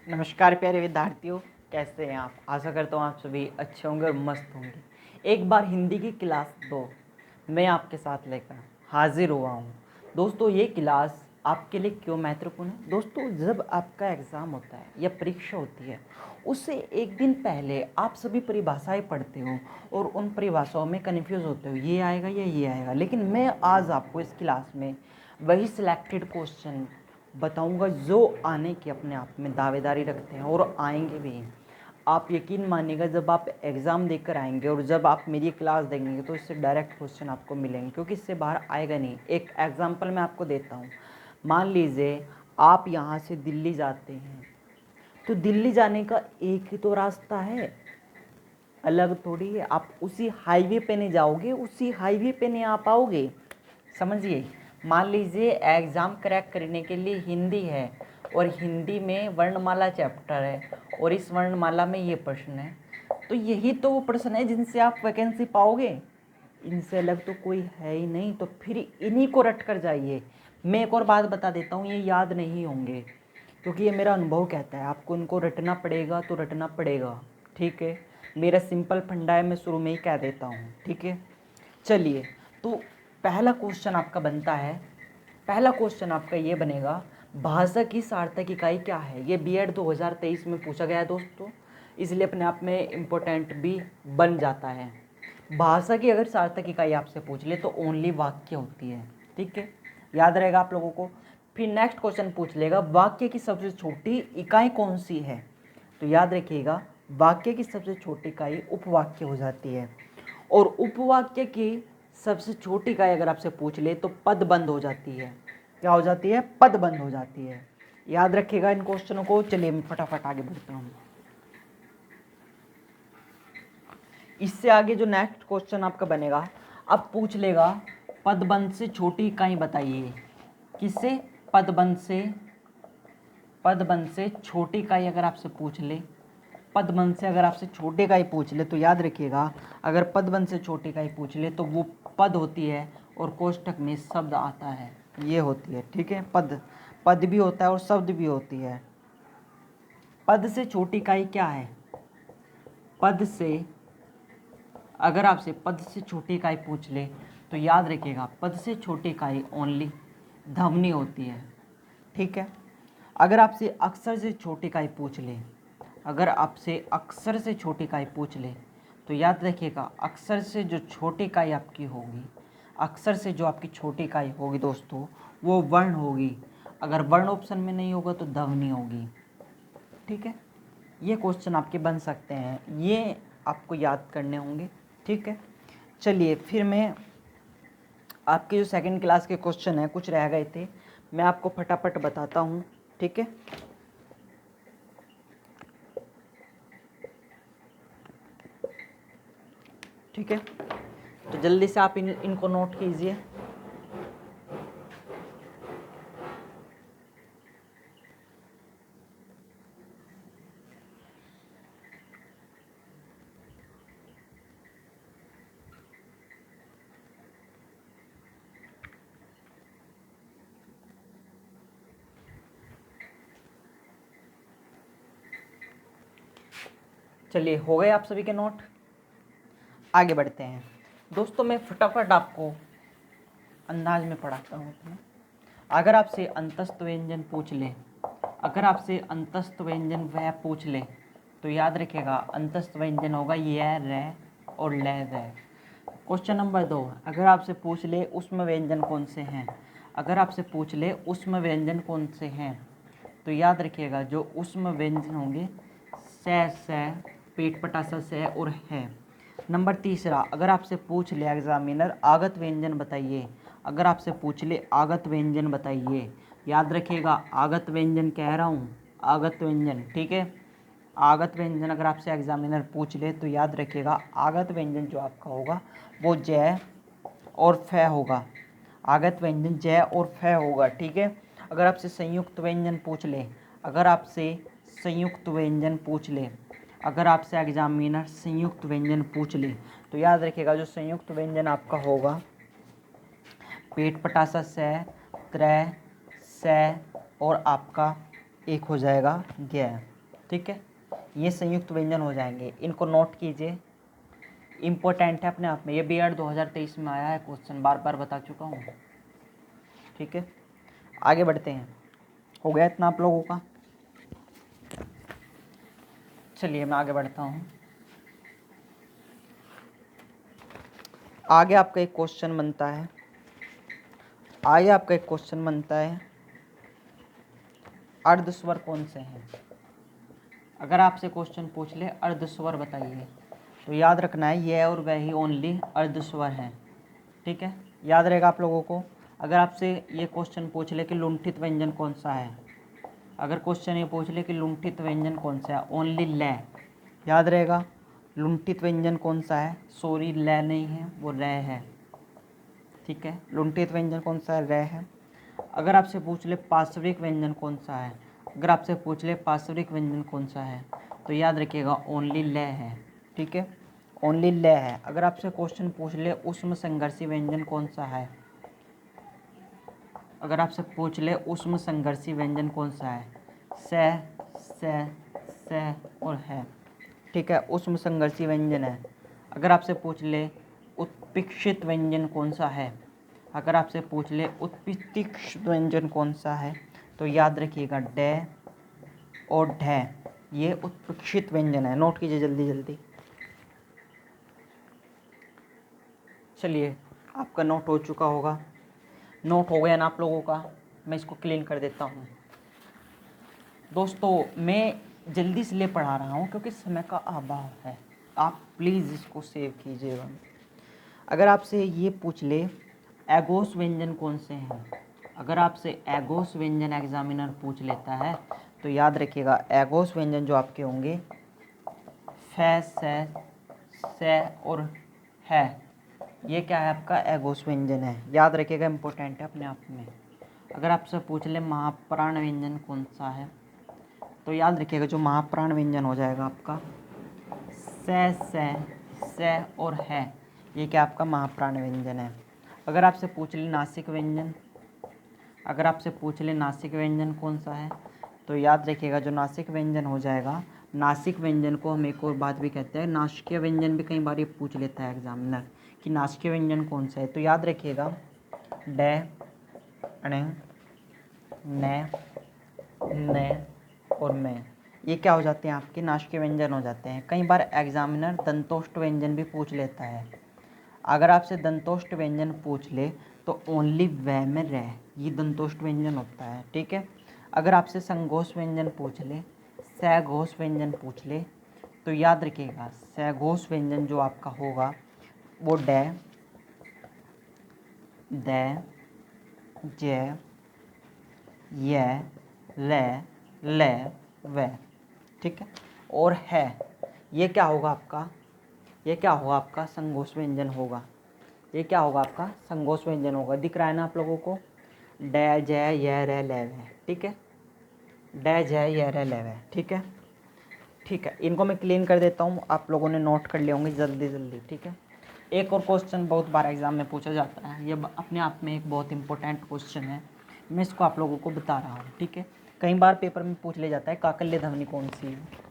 नमस्कार प्यारे विद्यार्थियों, कैसे हैं आप। आशा करता हूँ आप सभी अच्छे होंगे और मस्त होंगे। एक बार हिंदी की क्लास 2 मैं आपके साथ लेकर हाजिर हुआ हूँ। दोस्तों, ये क्लास आपके लिए क्यों महत्वपूर्ण है। दोस्तों, जब आपका एग्ज़ाम होता है या परीक्षा होती है, उससे एक दिन पहले आप सभी परिभाषाएं पढ़ते हो और उन परिभाषाओं में कन्फ्यूज़ होते हो, ये आएगा या ये आएगा। लेकिन मैं आज आपको इस क्लास में वही सिलेक्टेड क्वेश्चन बताऊंगा जो आने की अपने आप में दावेदारी रखते हैं और आएंगे भी। आप यकीन मानिएगा, जब आप एग्ज़ाम देकर आएंगे और जब आप मेरी क्लास देखेंगे तो इससे डायरेक्ट क्वेश्चन आपको मिलेंगे, क्योंकि इससे बाहर आएगा नहीं। एक एग्जांपल मैं आपको देता हूँ। मान लीजिए आप यहाँ से दिल्ली जाते हैं, तो दिल्ली जाने का एक ही तो रास्ता है, अलग थोड़ी है। आप उसी हाईवे पे नहीं जाओगे, उसी हाईवे पे नहीं आ पाओगे। समझिए, मान लीजिए एग्ज़ाम क्रैक करने के लिए हिंदी है और हिंदी में वर्णमाला चैप्टर है और इस वर्णमाला में ये प्रश्न है, तो यही तो वो प्रश्न है जिनसे आप वैकेंसी पाओगे। इनसे अलग तो कोई है ही नहीं, तो फिर इन्हीं को रट कर जाइए। मैं एक और बात बता देता हूँ, ये याद नहीं होंगे, क्योंकि ये मेरा अनुभव कहता है आपको इनको रटना पड़ेगा, तो रटना पड़ेगा। ठीक है, मेरा सिंपल फंडा है, मैं शुरू में ही कह देता हूँ। ठीक है, चलिए। तो पहला क्वेश्चन आपका बनता है, पहला क्वेश्चन आपका ये बनेगा, भाषा की सार्थक इकाई क्या है। ये बीएड 2023 में पूछा गया है दोस्तों, इसलिए अपने आप में इम्पोर्टेंट भी बन जाता है। भाषा की अगर सार्थक इकाई आपसे पूछ ले तो ओनली वाक्य होती है। ठीक है, याद रहेगा आप लोगों को। फिर नेक्स्ट क्वेश्चन पूछ लेगा, वाक्य की सबसे छोटी इकाई कौन सी है। तो याद रखिएगा, वाक्य की सबसे छोटी इकाई उपवाक्य हो जाती है, और उपवाक्य की सबसे छोटी इकाई अगर आपसे पूछ ले तो पदबंध हो जाती है। क्या हो जाती है? पदबंध हो जाती है। याद रखिएगा इन क्वेश्चनों को। चलिए मैं फटाफट आगे बढ़ता हूँ। इससे आगे जो नेक्स्ट क्वेश्चन आपका बनेगा, अब पूछ लेगा पदबंध से छोटी इकाई बताइए। किससे? पदबंध से छोटी इकाई अगर आपसे पूछ ले, पदबंध से अगर आपसे छोटी इकाई पूछ ले तो याद रखिएगा, अगर पदबंध से छोटी इकाई पूछ ले तो वो पद होती है और कोष्ठक में शब्द आता है, ये होती है। ठीक है, पद भी होता है और शब्द भी होती है। पद से छोटी इकाई क्या है? पद से अगर आपसे पद से छोटी इकाई पूछ ले तो याद रखिएगा, पद से छोटी इकाई ओनली ध्वनि होती है। ठीक है, अगर आपसे अक्षर से छोटी इकाई पूछ ले, अगर आपसे अक्षर से छोटी इकाई पूछ ले तो याद रखिएगा, अक्षर से जो छोटी इकाई आपकी होगी, अक्षर से जो आपकी छोटी इकाई होगी दोस्तों, वो वर्ण होगी। अगर वर्ण ऑप्शन में नहीं होगा तो ध्वनि होगी। ठीक है, ये क्वेश्चन आपके बन सकते हैं, ये आपको याद करने होंगे। ठीक है, चलिए फिर मैं आपके जो सेकंड क्लास के क्वेश्चन हैं, कुछ रह गए थे, मैं आपको फटाफट बताता हूँ। ठीक है, ठीक है, तो जल्दी से आप इनको नोट कीजिए। चलिए, हो गए आप सभी के नोट। आगे बढ़ते हैं दोस्तों, मैं फटाफट आपको अंदाज में पढ़ाता हूँ अपने। अगर आपसे अंतस्थ व्यंजन पूछ ले, अगर आपसे अंतस्थ व्यंजन वह पूछ ले तो याद रखिएगा, अंतस्थ व्यंजन होगा ये रे और ले रे। क्वेश्चन नंबर 2, अगर आपसे पूछ ले उष्म व्यंजन कौन से हैं, अगर आपसे पूछ ले उष्म व्यंजन कौन से हैं तो याद रखिएगा, जो उष्म व्यंजन होंगे से, पेट पटासा से और है। नंबर 3, अगर आपसे पूछ ले एग्जामिनर आगत व्यंजन बताइए, अगर आपसे पूछ ले आगत व्यंजन बताइए, याद रखिएगा आगत व्यंजन कह रहा हूँ, आगत व्यंजन। ठीक है, आगत व्यंजन अगर आपसे एग्जामिनर पूछ ले तो याद रखिएगा, आगत व्यंजन जो आपका होगा वो जय और फै होगा। आगत व्यंजन जय और फै होगा। ठीक है, अगर आपसे संयुक्त व्यंजन पूछ ले, अगर आपसे संयुक्त व्यंजन पूछ ले, अगर आपसे एग्जामिनर संयुक्त व्यंजन पूछ ले तो याद रखिएगा, जो संयुक्त व्यंजन आपका होगा पेट पटासा से, त्रय से और आपका एक हो जाएगा गै। ठीक है, ये संयुक्त व्यंजन हो जाएंगे, इनको नोट कीजिए, इम्पोर्टेंट है अपने आप में। ये B.Ed 2023 में आया है क्वेश्चन, बार बार बता चुका हूँ। ठीक है, आगे बढ़ते हैं। हो गया इतना आप लोगों का? चलिए मैं आगे बढ़ता हूँ। आगे आपका एक क्वेश्चन बनता है, अर्धस्वर कौन से हैं? अगर आपसे क्वेश्चन पूछ ले अर्धस्वर बताइए, तो याद रखना है ये और वह ही ओनली अर्धस्वर हैं। ठीक है, याद रहेगा आप लोगों को। अगर आपसे ये क्वेश्चन पूछ ले कि लुंठित व्यंजन कौन सा है, अगर क्वेश्चन ये पूछ ले कि लुंठित व्यंजन कौन सा है, ओनली ल, याद रहेगा। लुंठित व्यंजन कौन सा है? सॉरी, ल नहीं है, वो र है। ठीक है, लुंठित व्यंजन कौन सा है? र है। अगर आपसे पूछ ले पार्श्विक व्यंजन कौन सा है, अगर आपसे पूछ ले पार्श्विक व्यंजन कौन सा है, तो याद रखिएगा ओनली ल है। ठीक है, ओनली ल है। अगर आपसे क्वेश्चन पूछ ले उष्म संघर्षी व्यंजन कौन सा है, अगर आपसे पूछ ले उष्म संघर्षी व्यंजन कौन सा है, से और है। ठीक है, उष्म संघर्षी व्यंजन है। अगर आपसे पूछ ले उत्पिक्षित व्यंजन कौन सा है, अगर आपसे पूछ ले उत्पिक्षित व्यंजन कौन सा है, तो याद रखिएगा ड और ढ, ये उत्पिक्षित व्यंजन है। नोट कीजिए जल्दी जल्दी। चलिए, आपका नोट हो चुका होगा, नोट हो गया ना आप लोगों का? मैं इसको क्लीन कर देता हूँ। दोस्तों मैं जल्दी इसलिए पढ़ा रहा हूँ क्योंकि समय का अभाव है, आप प्लीज़ इसको सेव कीजिएगा। अगर आपसे ये पूछ ले एगोस व्यंजन कौन से हैं, अगर आपसे एगोस व्यंजन एग्जामिनर पूछ लेता है, तो याद रखिएगा एगोस व्यंजन जो आपके होंगे से और है, ये क्या है आपका? एगोस व्यंजन है। याद रखिएगा, इम्पोर्टेंट है अपने आप में। अगर आपसे पूछ ले महाप्राण व्यंजन कौन सा है, तो याद रखिएगा जो महाप्राण व्यंजन हो जाएगा आपका से और है, ये क्या आपका महाप्राण व्यंजन है। अगर आपसे पूछ ले नासिक व्यंजन, अगर आपसे पूछ ले नासिक व्यंजन कौन सा है, तो याद रखिएगा जो नासिक व्यंजन हो जाएगा, नासिक व्यंजन को हम एक और बात भी कहते हैं नासिकीय व्यंजन भी, कई बार ये पूछ लेता है एग्जामिनर कि नासिकीय व्यंजन कौन सा है, तो याद रखिएगा ड, ण, न, न और मैं, ये क्या हो जाते हैं आपके? नासिकीय व्यंजन हो जाते हैं। कई बार एग्जामिनर दंतोष्ट व्यंजन भी पूछ लेता है। अगर आपसे दंतोष्ट व्यंजन पूछ ले तो ओनली वह में रह, ये दंतोष्ट व्यंजन होता है। ठीक है, अगर आपसे संघोष व्यंजन पूछ ले, सघोष व्यंजन पूछ ले, तो याद रखिएगा सघोष व्यंजन जो आपका होगा वो ड, द, ज, य, ल, व। ठीक है, और है, ये क्या होगा आपका? ये क्या होगा आपका? संघोष व्यंजन होगा। ये क्या होगा आपका? संघोष व्यंजन होगा। दिख रहा है ना आप लोगों को? ड, ज, य, र, ल, व। ठीक है, ड, ज, य, र, ल, व। ठीक है, ठीक है, इनको मैं क्लीन कर देता हूँ, आप लोगों ने नोट कर लिए होंगे जल्दी जल्दी। ठीक है, एक और क्वेश्चन बहुत बार एग्जाम में पूछा जाता है, ये अपने आप में एक बहुत इंपॉर्टेंट क्वेश्चन है, मैं इसको आप लोगों को बता रहा हूँ। ठीक है, कई बार पेपर में पूछ ले जाता है काकल्य ध्वनि कौन सी है।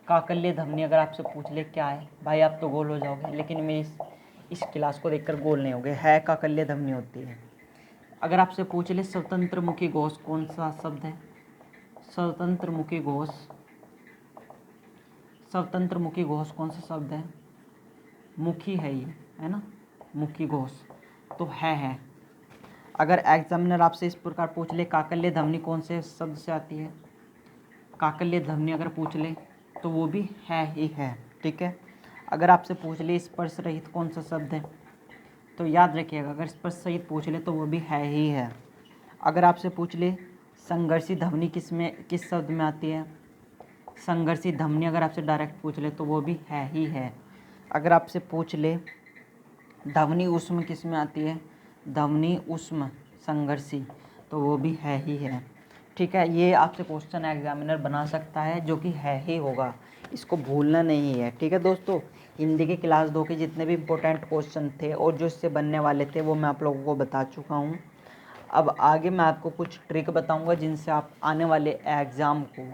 काकल्य ध्वनि अगर आपसे पूछ ले क्या है, भाई आप तो गोल हो जाओगे, लेकिन मेरी इस क्लास को देखकर गोल नहीं होगे, है काकल्य ध्वनि होती है। अगर आपसे पूछ ले स्वतंत्र मुखी घोष कौन सा शब्द है, स्वतंत्र मुखी घोष, स्वतंत्र मुखी घोष कौन सा शब्द है? मुखी है ये, है ना, मुखी घोष तो है। अगर एग्जामिनर आपसे इस प्रकार पूछ ले काकल्य ध्वनि कौन से शब्द से आती है, काकल्य ध्वनि अगर पूछ ले तो वो भी है ही है। ठीक है, अगर आपसे पूछ ले स्पर्श रहित कौन सा शब्द है, तो याद रखिएगा अगर स्पर्श रहित पूछ ले तो वो भी है ही है। अगर आपसे पूछ ले संघर्षी ध्वनि किस शब्द में आती है, संघर्षी ध्वनि अगर आपसे डायरेक्ट पूछ ले तो वो भी है ही है। अगर आपसे पूछ ले ध्वनि ऊष्म किस में आती है, ध्वनि ऊष्म संघर्षी, तो वो भी है ही है। ठीक है, ये आपसे क्वेश्चन एग्जामिनर बना सकता है जो कि है ही होगा, इसको भूलना नहीं है। ठीक है दोस्तों, हिंदी के क्लास 2 के जितने भी इम्पोर्टेंट क्वेश्चन थे और जो इससे बनने वाले थे वो मैं आप लोगों को बता चुका हूँ। अब आगे मैं आपको कुछ ट्रिक बताऊँगा जिनसे आप आने वाले एग्ज़ाम को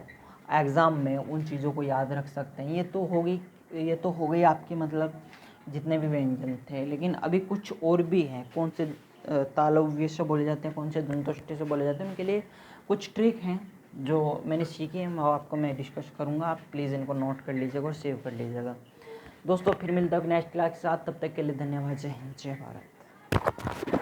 एग्ज़ाम में उन चीज़ों को याद रख सकते हैं। ये तो हो गई आपकी मतलब जितने भी व्यंजन थे, लेकिन अभी कुछ और भी हैं। कौन से तालव्य से बोले जाते हैं, कौन से दंतोष्ठी से बोले जाते हैं, उनके लिए कुछ ट्रिक हैं जो मैंने सीखी हैं, वो आपको मैं डिस्कस करूँगा। आप प्लीज़ इनको नोट कर लीजिएगा और सेव कर लीजिएगा। दोस्तों फिर मिलता है नेक्स्ट क्लास के साथ, तब तक के लिए धन्यवाद। जय हिंद, जय भारत।